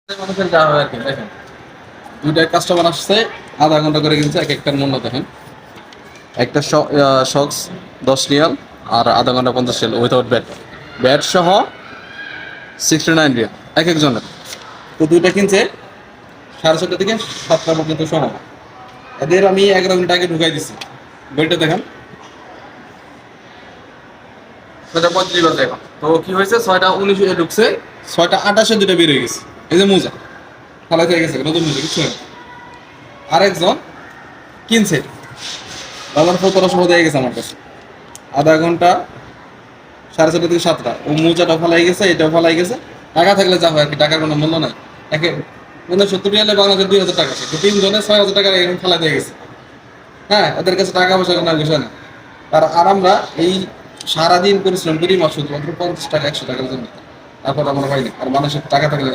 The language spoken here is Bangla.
মানুষের যা হয় আর কি দেখেন, দুইটা কাস্টমার আসছে, আধা ঘন্টা করে কিনছে। এক একটার মূল্য দেখেন, একটা শক্স 10 রিয়াল আর আধা ঘন্টা 50 রিয়াল উইথাউট ব্যাট, ব্যাট সহ 69 রিয়াল এক একজনের। তো দুইটা কিনছে 6:30 থেকে 7টা পর্যন্ত সময়। এদের আমি 11 ঘন্টা আগে ঢুকাই দিছি। বইটা দেখেন, 6:35 বাজে এখন। তো কি হয়েছে, 6:19 ঢুকছে, 6:28 দুইটা বের হয়ে গেছে। এই যে মোজা ফালাই হয়ে গেছে, নতুন মোজা কিছু হয় না। আরেকজন কিনছে, বাজার 1700 হয়ে গেছে আমার কাছে। আধা ঘন্টা 6:30 থেকে 7টা, ও মোজাটা ফালাই গেছে, এটাও ফালাই গেছে। টাকা থাকলে যা হয় আর কি, টাকার কোনো মূল্য নাই। একে 70 রিয়ালে বাংলাদেশের 2,000 টাকা আছে, তো 3 জনে 6,000 টাকা এরকম ফেলা দিয়ে গেছে। হ্যাঁ, ওদের কাছে টাকা পয়সা কোনো বিষয় না। আর আমরা এই সারাদিন পরিশ্রম করি মাত্র শুধুমাত্র 50 টাকা 100 টাকার জন্য। তারপর আমরা পাই না, আর মানুষের টাকা থাকলে